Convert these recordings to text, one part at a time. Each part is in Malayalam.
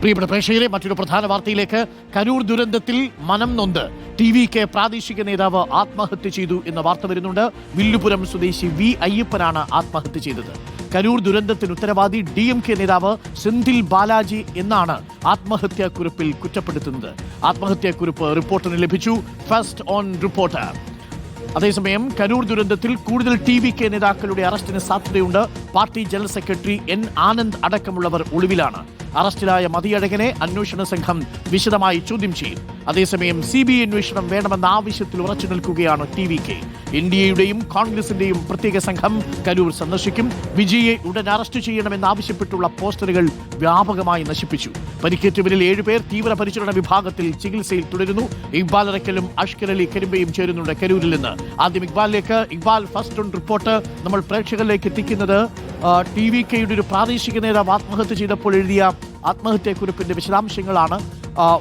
പ്രിയപ്പെട്ട പ്രേക്ഷകരെ, മറ്റൊരു പ്രധാന വാർത്തയിലേക്ക്. കരൂർ ദുരന്തത്തിൽ മനം നൊന്ത് ടി.വി.കെ പ്രാദേശിക നേതാവ് ആത്മഹത്യ ചെയ്തു എന്ന വാർത്ത വരുന്നുണ്ട്. വില്ലുപുരം സ്വദേശി വി അയ്യപ്പനാണ് ആത്മഹത്യ ചെയ്തത്. കരൂർ ദുരന്തത്തിന് ഉത്തരവാദി DMK നേതാവ് സെന്തിൽ ബാലാജി എന്നാണ് ആത്മഹത്യാക്കുറിപ്പിൽ കുറ്റപ്പെടുത്തുന്നത്. ആത്മഹത്യാക്കുറിപ്പ് റിപ്പോർട്ടറിന് ലഭിച്ചു. First on reporter. അതേസമയം കരൂർ ദുരന്തത്തിൽ കൂടുതൽ ടി.വി.കെ നേതാക്കളുടെ അറസ്റ്റിന് സാധ്യതയുണ്ട്. Party general secretary N. Anand അടക്കമുള്ളവർ ഒളിവിലാണ്. അറസ്റ്റിലായ മതിയഴകനെ അന്വേഷണ സംഘം വിശദമായി ചോദ്യം ചെയ്യും. അതേസമയം CBI അന്വേഷണം വേണമെന്ന ആവശ്യത്തിൽ ഉറച്ചു നിൽക്കുകയാണ് ടി.വി.കെ. NDAയുടെയും കോൺഗ്രസിന്റെയും പ്രത്യേക സംഘം കരൂർ സന്ദർശിക്കും. വിജയെ ഉടൻ അറസ്റ്റ് ചെയ്യണമെന്നാവശ്യപ്പെട്ടുള്ള പോസ്റ്ററുകൾ വ്യാപകമായി നശിപ്പിച്ചു. പരിക്കേറ്റവരിൽ 7 പേർ തീവ്രപരിചരണ വിഭാഗത്തിൽ ചികിത്സയിൽ തുടരുന്നു. ഇക്ബാൽ അറക്കലും അഷ്കർ അലി കരിമ്പയും ചേരുന്നുണ്ട് കരൂരിൽ നിന്ന്. ആദ്യം ഇക്ബാലിലേക്ക്. ഇക്ബാൽ, ഫസ്റ്റ് ഓൺ റിപ്പോർട്ട് നമ്മൾ പ്രേക്ഷകരിലേക്ക് എത്തിക്കുന്നത് ടി.വി.കെയുടെ ഒരു പ്രാദേശിക നേതാവ് ആത്മഹത്യ ചെയ്തപ്പോൾ എഴുതിയ ആത്മഹത്യാക്കുറിപ്പിന്റെ വിശദാംശങ്ങളാണ്.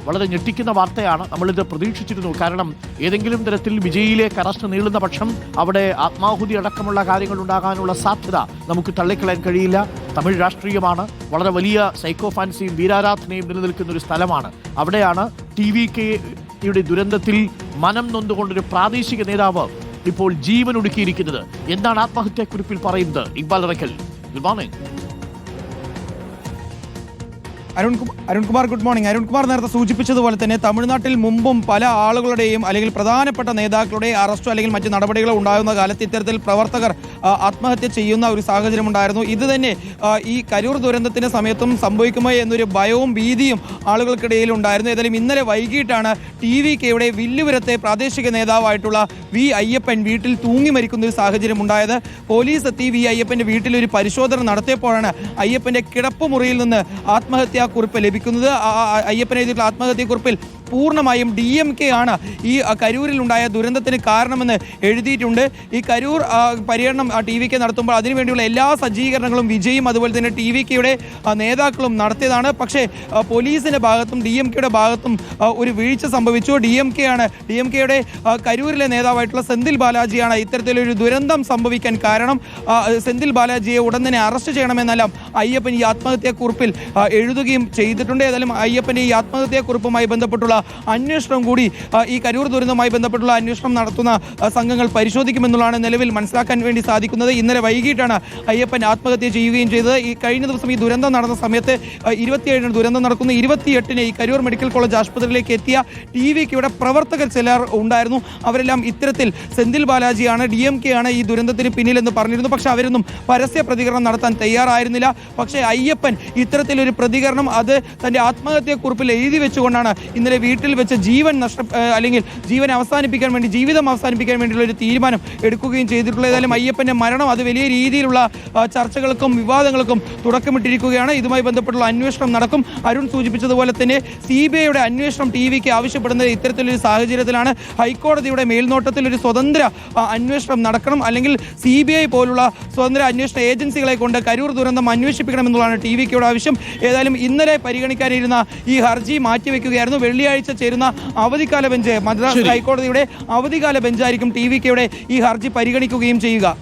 വളരെ ഞെട്ടിക്കുന്ന വാർത്തയാണ്. നമ്മളിത് പ്രതീക്ഷിച്ചിരുന്നു. കാരണം ഏതെങ്കിലും തരത്തിൽ വിജയിലേക്ക് അറസ്റ്റ് നീളുന്ന പക്ഷം അവിടെ ആത്മാഹുതി അടക്കമുള്ള കാര്യങ്ങൾ ഉണ്ടാകാനുള്ള സാധ്യത നമുക്ക് തള്ളിക്കളയാൻ കഴിയില്ല. തമിഴ് രാഷ്ട്രീയമാണ്. വളരെ വലിയ സൈക്കോ ഫാൻസിയും വീരാരാധനയും നിലനിൽക്കുന്ന ഒരു സ്ഥലമാണ്. അവിടെയാണ് ടി.വി.കെയുടെ ദുരന്തത്തിൽ മനം നൊന്നുകൊണ്ടൊരു പ്രാദേശിക നേതാവ് ഇപ്പോൾ ജീവൻ ഒടുക്കിയിരിക്കുന്നത്. എന്താണ് ആത്മഹത്യാക്കുറിപ്പിൽ പറയുന്നത്? Iqbal Arakkal, good morning. Arunkumar, good morning. Arunkumar നേരത്തെ സൂചിപ്പിച്ചതുപോലെ തന്നെ തമിഴ്നാട്ടിൽ മുമ്പും പല ആളുകളുടെയും അല്ലെങ്കിൽ പ്രധാനപ്പെട്ട നേതാക്കളുടെ അറസ്റ്റോ അല്ലെങ്കിൽ മറ്റ് നടപടികളോ ഉണ്ടാകുന്ന കാലത്ത് ഇത്തരത്തിൽ പ്രവർത്തകർ ആത്മഹത്യ ചെയ്യുന്ന ഒരു സാഹചര്യം ഉണ്ടായിരുന്നു. ഇത് തന്നെ ഈ കരൂർ ദുരന്തത്തിന്റെ സമയത്തും സംഭവിക്കുമോ എന്നൊരു ഭയവും ഭീതിയും ആളുകൾക്കിടയിൽ ഉണ്ടായിരുന്നു. ഏതായാലും ഇന്നലെ വൈകിട്ടാണ് ടി.വി.കെയുടെ വില്ലുപുരത്തെ പ്രാദേശിക നേതാവായിട്ടുള്ള വി അയ്യപ്പൻ വീട്ടിൽ തൂങ്ങി മരിക്കുന്ന ഒരു സാഹചര്യം ഉണ്ടായത്. പോലീസ് എത്തി വി അയ്യപ്പന്റെ വീട്ടിൽ ഒരു പരിശോധന നടത്തിയപ്പോഴാണ് അയ്യപ്പന്റെ കിടപ്പുമുറിയിൽ നിന്ന് ആത്മഹത്യാക്കുറിപ്പ് ലഭിക്കുന്നത്. അയ്യപ്പൻ എഴുതിയിട്ടുള്ള ആത്മഹത്യാക്കുറിപ്പിൽ പൂർണ്ണമായും DMK ആണ് ഈ കരൂരിലുണ്ടായ ദുരന്തത്തിന് കാരണമെന്ന് എഴുതിയിട്ടുണ്ട്. ഈ കരൂർ പര്യടനം ടി.വി.കെ നടത്തുമ്പോൾ അതിനുവേണ്ടിയുള്ള എല്ലാ സജ്ജീകരണങ്ങളും വിജയും അതുപോലെ തന്നെ ടി.വി.കെയുടെ നേതാക്കളും നടത്തിയതാണ്. പക്ഷേ പോലീസിന്റെ ഭാഗത്തും DMK-യുടെ ഭാഗത്തും ഒരു വീഴ്ച സംഭവിച്ചു. DMK-യുടെ കരൂരിലെ നേതാവായിട്ടുള്ള സെന്തിൽ ബാലാജിയാണ് ഇത്തരത്തിലൊരു ദുരന്തം സംഭവിക്കാൻ കാരണം. സെന്തിൽ ബാലാജിയെ ഉടൻ തന്നെ അറസ്റ്റ് ചെയ്യണമെന്നെല്ലാം അയ്യപ്പൻ ഈ ആത്മഹത്യാക്കുറിപ്പിൽ എഴുതുകയും ചെയ്തിട്ടുണ്ട്. ഏതായാലും അയ്യപ്പന്റെ ഈ ആത്മഹത്യാക്കുറിപ്പുമായി ബന്ധപ്പെട്ടുള്ള അന്വേഷണം കൂടി ഈ കരൂർ ദുരന്തവുമായി ബന്ധപ്പെട്ടുള്ള അന്വേഷണം നടത്തുന്ന സംഘങ്ങൾ പരിശോധിക്കുമെന്നുള്ളതാണ് നിലവിൽ മനസ്സിലാക്കാൻ വേണ്ടി സാധിക്കുന്നത്. ഇന്നലെ വൈകിട്ടാണ് അയ്യപ്പൻ ആത്മഹത്യ ചെയ്യുകയും ചെയ്തത്. ഈ കഴിഞ്ഞ ദിവസം ഈ ദുരന്തം നടന്ന സമയത്ത് 27-ന് ദുരന്തം നടക്കുന്നു. 28-ന് ഈ കരൂർ മെഡിക്കൽ കോളേജ് ആശുപത്രിയിലേക്ക് എത്തിയ ടി.വി.കെയുടെ പ്രവർത്തകർ ചിലർ ഉണ്ടായിരുന്നു. അവരെല്ലാം ഇത്തരത്തിൽ സെന്തിൽ ബാലാജിയാണ് DMK ആണ് ഈ ദുരന്തത്തിന് പിന്നിലെന്ന് പറഞ്ഞിരുന്നു. പക്ഷെ അവരൊന്നും പരസ്യ പ്രതികരണം നടത്താൻ തയ്യാറായിരുന്നില്ല. പക്ഷേ അയ്യപ്പൻ ഇത്തരത്തിലൊരു പ്രതികരണം അത് തന്റെ ആത്മഹത്യാക്കുറിപ്പിൽ എഴുതി വെച്ചുകൊണ്ടാണ് ഇന്നലെ വീട്ടിൽ വെച്ച് ജീവിതം അവസാനിപ്പിക്കാൻ വേണ്ടിയുള്ള ഒരു തീരുമാനം എടുക്കുകയും ചെയ്തിട്ടുള്ളത്. ഏതായാലും അയ്യപ്പന്റെ മരണം അത് വലിയ രീതിയിലുള്ള ചർച്ചകൾക്കും വിവാദങ്ങൾക്കും തുടക്കമിട്ടിരിക്കുകയാണ്. ഇതുമായി ബന്ധപ്പെട്ടുള്ള അന്വേഷണം നടക്കും. അരുൺ സൂചിപ്പിച്ചതുപോലെ തന്നെ CBIയുടെ അന്വേഷണം ടി.വി.കെ ആവശ്യപ്പെടുന്നത് ഇത്തരത്തിലൊരു സാഹചര്യത്തിലാണ്. ഹൈക്കോടതിയുടെ മേൽനോട്ടത്തിൽ ഒരു സ്വതന്ത്ര അന്വേഷണം നടക്കണം, അല്ലെങ്കിൽ CBI പോലുള്ള സ്വതന്ത്ര അന്വേഷണ ഏജൻസികളെ കൊണ്ട് കരൂർ ദുരന്തം അന്വേഷിപ്പിക്കണമെന്നുള്ളതാണ് ടി.വി.കെയുടെ ആവശ്യം. ഏതായാലും ഇന്നലെ പരിഗണിക്കാനിരുന്ന ഈ ഹർജി മാറ്റിവെക്കുകയായിരുന്നു. വെള്ളിയാഴ്ച ചേരുന്ന അവധിക്കാല ബെഞ്ച്, മദ്രാസ് ഹൈക്കോടതിയുടെ അവധിക്കാല ബെഞ്ചായിരിക്കും ടി.വി.കെയുടെ ഈ ഹർജി പരിഗണിക്കുകയും ചെയ്യുക.